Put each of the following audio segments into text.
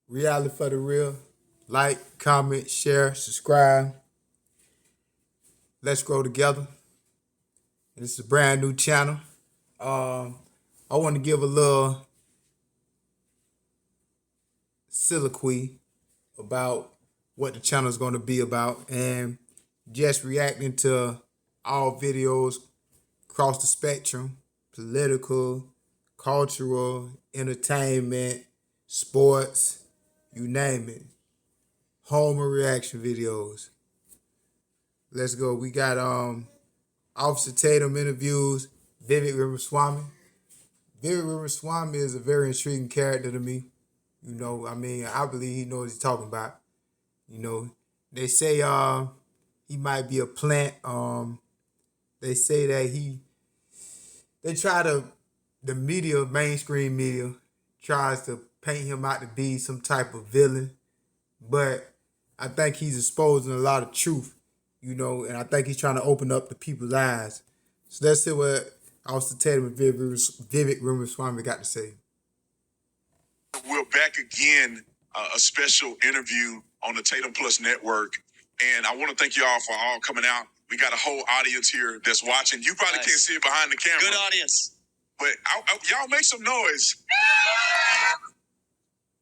Reality for the real. Like, comment, share, subscribe. Let's grow together. And this is a brand new channel. I want to give a little soliloquy about what the channel is going to be about and just reacting to all videos across the spectrum: political, cultural, entertainment, sports, you name it. Home and reaction videos. Let's go. We got Officer Tatum interviews Vivek Ramaswamy. Vivek Ramaswamy is a very intriguing character to me. I believe he knows what he's talking about. They say he might be a plant. They say that they try to, the media, mainstream media, tries to paint him out to be some type of villain. But I think he's exposing a lot of truth, and I think he's trying to open up the people's eyes. So let's see what Officer Tatum and Vivek Ramaswamy got to say. We're back again, a special interview on the Tatum Plus Network. And I want to thank you all for all coming out. We got a whole audience here that's watching. You probably can't see it behind the camera. Good audience. But y'all make some noise.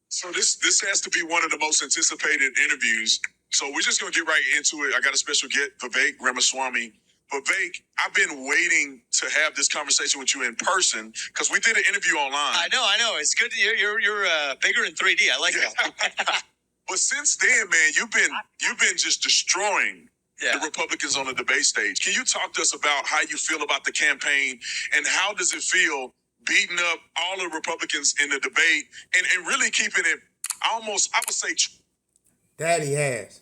So this has to be one of the most anticipated interviews. So we're just going to get right into it. I got a special guest, Vivek Ramaswamy. Vivek, I've been waiting to have this conversation with you in person because we did an interview online. I know. It's good. You're bigger in 3D. I like that. But since then, man, you've been just destroying the Republicans on the debate stage. Can you talk to us about how you feel about the campaign and how does it feel beating up all the Republicans in the debate and really keeping it almost, I would say... That he has.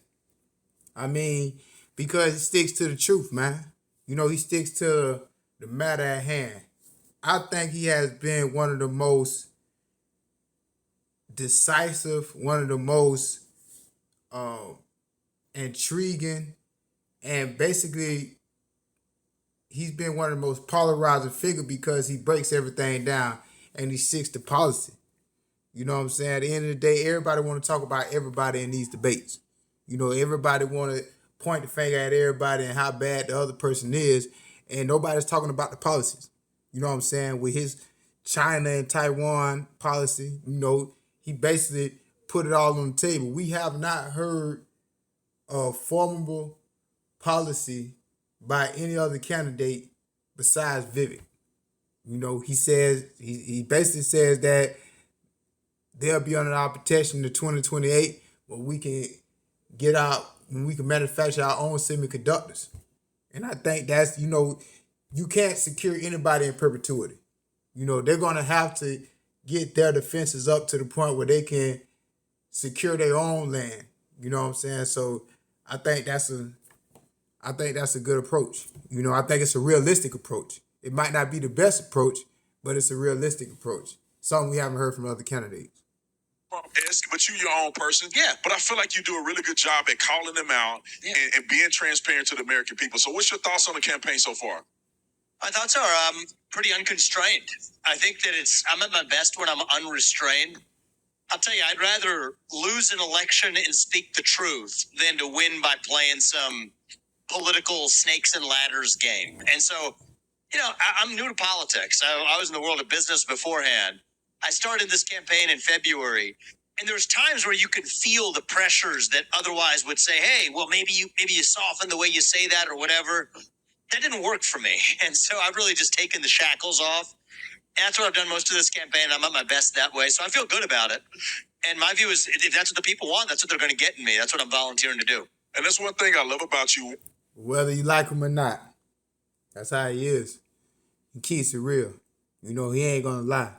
Because he sticks to the truth, man. He sticks to the matter at hand. I think he has been one of the most decisive, one of the most intriguing, and basically he's been one of the most polarizing figures because he breaks everything down and he sticks to policy. You know what I'm saying? At the end of the day, everybody want to talk about everybody in these debates. Everybody want to point the finger at everybody and how bad the other person is, and nobody's talking about the policies. You know what I'm saying? With his China and Taiwan policy, he basically put it all on the table. We have not heard a formidable policy by any other candidate besides Vivek. He says, he basically says that they'll be under our protection to 2028, but we can we can manufacture our own semiconductors. And I think that's, you can't secure anybody in perpetuity. They're going to have to get their defenses up to the point where they can secure their own land. You know what I'm saying? So I think that's a good approach. I think it's a realistic approach. It might not be the best approach, but it's a realistic approach. Something we haven't heard from other candidates. But you're your own person. Yeah. But I feel like you do a really good job at calling them out and being transparent to the American people. So what's your thoughts on the campaign so far? My thoughts are pretty unconstrained. I think that I'm at my best when I'm unrestrained. I'll tell you, I'd rather lose an election and speak the truth than to win by playing some political snakes and ladders game. And so, I'm new to politics. I was in the world of business beforehand. I started this campaign in February, and there's times where you can feel the pressures that otherwise would say, hey, well, maybe you soften the way you say that or whatever. That didn't work for me. And so I've really just taken the shackles off. And that's what I've done most of this campaign. I'm at my best that way. So I feel good about it. And my view is if that's what the people want, that's what they're going to get in me. That's what I'm volunteering to do. And that's one thing I love about you. Whether you like him or not, that's how he is. He keeps it real. He ain't going to lie.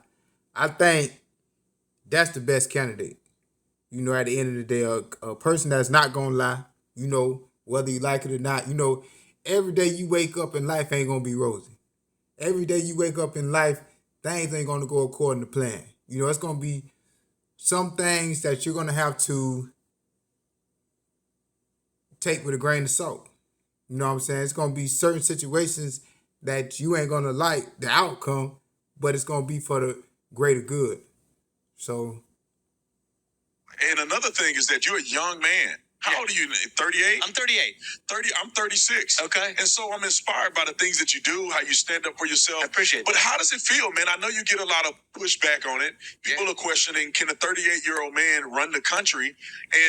I think that's the best candidate. At the end of the day, a person that's not going to lie, whether you like it or not. Every day you wake up in life ain't going to be rosy. Every day you wake up in life, things ain't going to go according to plan. It's going to be some things that you're going to have to take with a grain of salt. You know what I'm saying? It's going to be certain situations that you ain't going to like the outcome, but it's going to be for the greater good. So And another thing is that you're a young man. How old are you? 38? I'm 38. 30. I'm 36. Okay. And so I'm inspired by the things that you do, how you stand up for yourself. I appreciate But that. how does it feel, man? I know you get a lot of pushback on it. People are questioning, can a 38-year-old man run the country?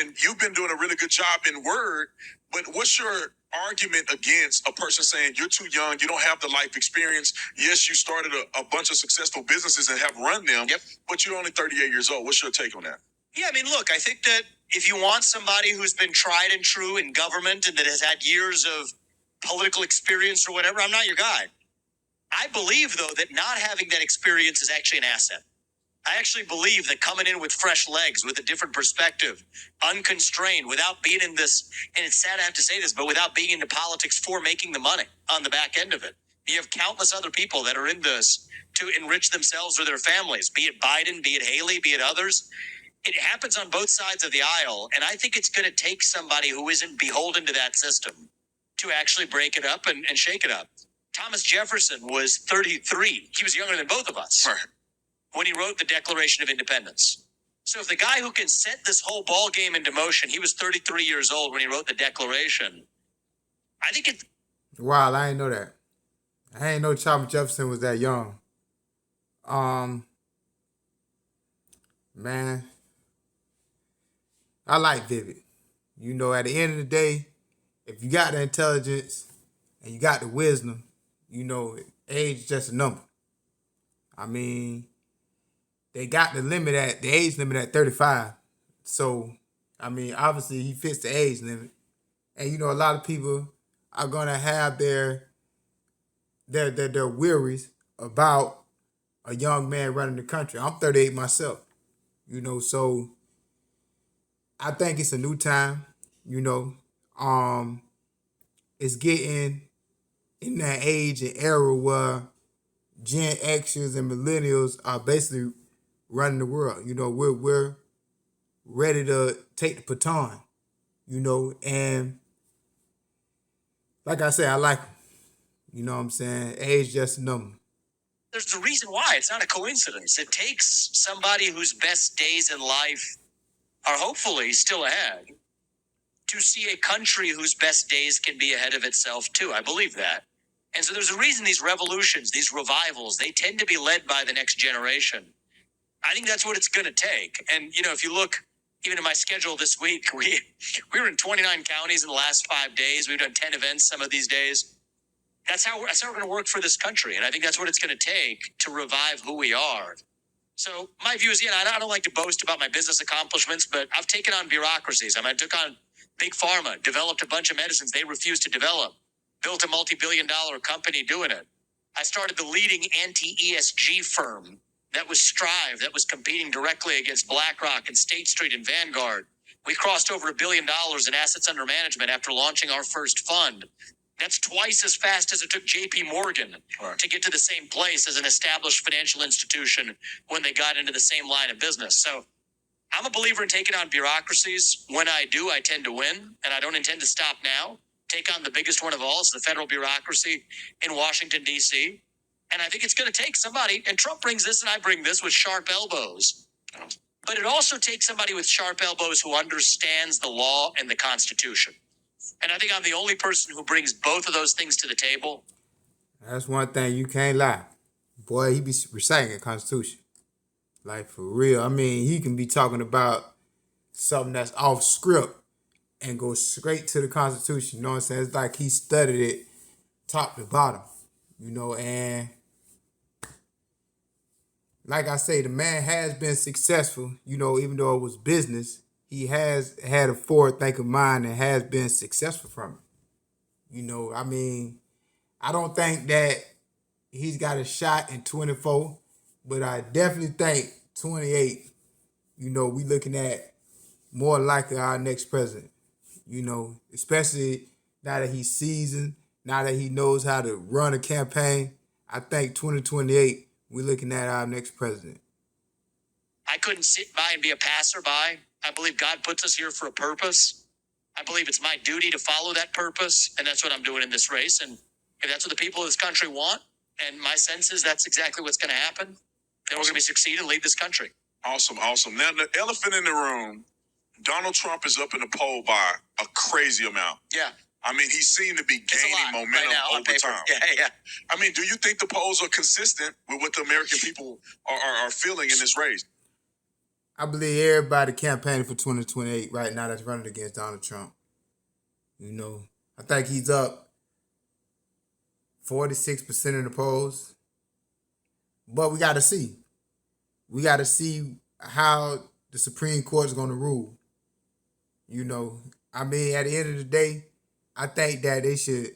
And you've been doing a really good job in word. But what's your argument against a person saying you're too young, you don't have the life experience? Yes, you started a bunch of successful businesses and have run them, but you're only 38 years old. What's your take on that? Yeah, I mean, look, I think that if you want somebody who's been tried and true in government and that has had years of political experience or whatever, I'm not your guy. I believe, though, that not having that experience is actually an asset. I actually believe that coming in with fresh legs, with a different perspective, unconstrained, without being in this, and it's sad I have to say this, but without being into politics for making the money on the back end of it. You have countless other people that are in this to enrich themselves or their families, be it Biden, be it Haley, be it others. It happens on both sides of the aisle, and I think it's going to take somebody who isn't beholden to that system to actually break it up and shake it up. Thomas Jefferson was 33. He was younger than both of us when he wrote the Declaration of Independence. So if the guy who can set this whole ball game into motion, he was 33 years old when he wrote the Declaration. I think it. Wow, I didn't know that. I didn't know Thomas Jefferson was that young. Man, I like Vivek. You know, at the end of the day, if you got the intelligence and you got the wisdom, you know, age is just a number. I mean, they got the age limit at 35. So, I mean, obviously he fits the age limit. And, you know, a lot of people are going to have their worries about a young man running the country. I'm 38 myself, you know, so I think it's a new time, you know. It's getting in that age and era where Gen Xers and millennials are basically running the world. You know, we're ready to take the baton, you know, and like I said, I like them. You know what I'm saying? Age just a number. There's a reason why. It's not a coincidence. It takes somebody whose best days in life are hopefully still ahead to see a country whose best days can be ahead of itself too. I believe that. And so there's a reason these revolutions, these revivals, they tend to be led by the next generation. I think that's what it's going to take. And, you know, if you look even at my schedule this week, we were in 29 counties in the last 5 days. We've done 10 events some of these days. That's how we're going to work for this country. And I think that's what it's going to take to revive who we are. So my view is, I don't like to boast about my business accomplishments, but I've taken on bureaucracies. I took on Big Pharma, developed a bunch of medicines they refused to develop, built a multi-billion-dollar company doing it. I started the leading anti-ESG firm that was Strive, that was competing directly against BlackRock and State Street and Vanguard. We crossed over $1 billion in assets under management after launching our first fund. That's twice as fast as it took JP Morgan to get to the same place as an established financial institution when they got into the same line of business. So I'm a believer in taking on bureaucracies. When I do, I tend to win, and I don't intend to stop now. Take on the biggest one of all, is the federal bureaucracy in Washington, D.C. And I think it's going to take somebody, and Trump brings this and I bring this, with sharp elbows. But it also takes somebody with sharp elbows who understands the law and the Constitution. And I think I'm the only person who brings both of those things to the table. That's one thing you can't lie. Boy, he be reciting the Constitution. Like, for real. I mean, he can be talking about something that's off script and go straight to the Constitution. You know what I'm saying? It's like he studied it top to bottom. You know, and like I say, the man has been successful, you know, even though it was business. He has had a forward-thinking mind and has been successful from it. You know, I mean, I don't think that he's got a shot in 24, but I definitely think 28, you know, we looking at more likely our next president. You know, especially now that he's seasoned, now that he knows how to run a campaign. I think 2028, we're looking at our next president. I couldn't sit by and be a passerby. I believe God puts us here for a purpose. I believe it's my duty to follow that purpose, and that's what I'm doing in this race. And if that's what the people of this country want, and my sense is that's exactly what's going to happen, then we're going to be succeed and lead this country. Awesome. Now, the elephant in the room Donald Trump is up in the poll by a crazy amount. Yeah. I mean, he seemed to be gaining momentum over time. Yeah. I mean, do you think the polls are consistent with what the American people are feeling in this race? I believe everybody campaigning for 2028 right now that's running against Donald Trump. You know, I think he's up 46% of the polls. But we got to see. We got to see how the Supreme Court is going to rule. You know, I mean, at the end of the day, I think that they should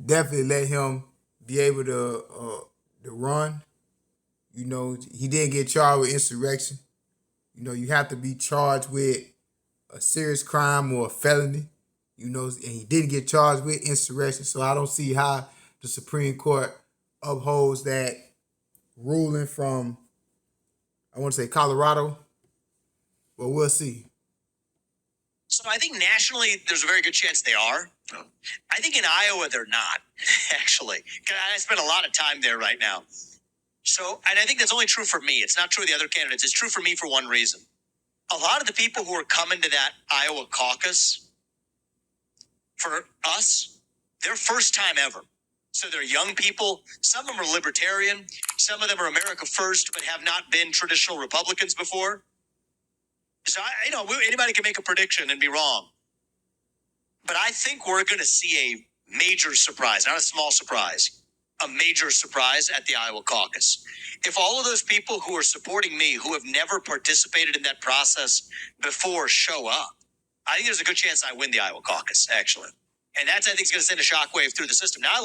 definitely let him be able to run. You know, he didn't get charged with insurrection. You know, you have to be charged with a serious crime or a felony. You know, and he didn't get charged with insurrection. So I don't see how the Supreme Court upholds that ruling from, I want to say Colorado. But we'll see. So I think nationally, there's a very good chance they are. I think in Iowa, they're not, actually. I spend a lot of time there right now. So, and I think that's only true for me. It's not true of the other candidates. It's true for me for one reason. A lot of the people who are coming to that Iowa caucus, for us, they're first time ever. So they're young people. Some of them are libertarian. Some of them are America First, but have not been traditional Republicans before. So, anybody can make a prediction and be wrong. But I think we're going to see a major surprise, not a small surprise, a major surprise at the Iowa caucus. If all of those people who are supporting me, who have never participated in that process before, show up, I think there's a good chance I win the Iowa caucus, actually. And that's, I think, is going to send a shockwave through the system. Now, I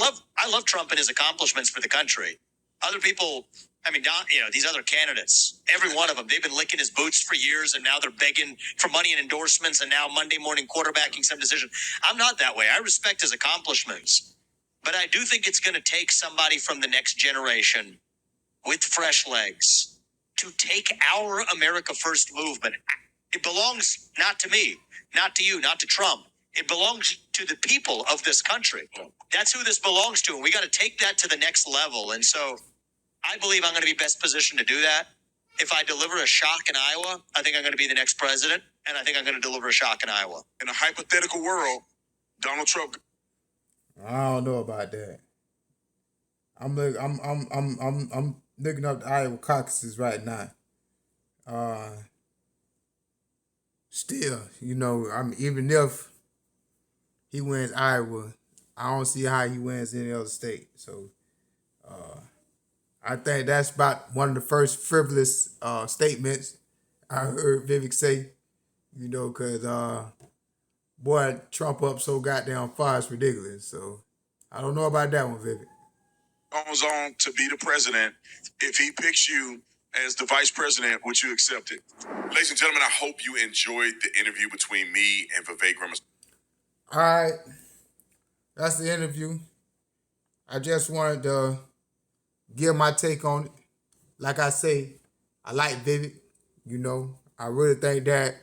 love Trump and his accomplishments for the country. Other people, these other candidates, every one of them, they've been licking his boots for years, and now they're begging for money and endorsements, and now Monday morning quarterbacking some decision. I'm not that way. I respect his accomplishments. But I do think it's going to take somebody from the next generation with fresh legs to take our America First movement. It belongs not to me, not to you, not to Trump. It belongs to the people of this country. That's who this belongs to. And we got to take that to the next level. And so I believe I'm going to be best positioned to do that. If I deliver a shock in Iowa, I think I'm going to be the next president. And I think I'm going to deliver a shock in Iowa. In a hypothetical world, Donald Trump. I don't know about that. I'm looking up the Iowa caucuses right now. Still, even if he wins Iowa, I don't see how he wins any other state. So, I think that's about one of the first frivolous statements I heard Vivek say. Because boy, Trump up so goddamn far, it's ridiculous. So, I don't know about that one, Vivek. Goes on to be the president. If he picks you as the vice president, would you accept it? Ladies and gentlemen, I hope you enjoyed the interview between me and Vivek Ramaswamy. All right. That's the interview. I just wanted to give my take on it. Like I say, I like Vivek. I really think that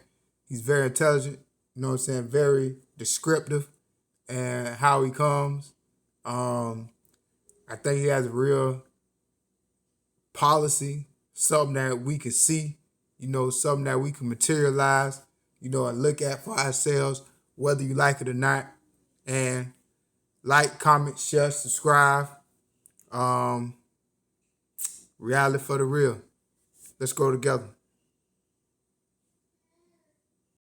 he's very intelligent. Very descriptive and how he comes. I think he has a real policy, something that we can see, something that we can materialize, and look at for ourselves, whether you like it or not. And like, comment, share, subscribe. Reality for the real. Let's grow together.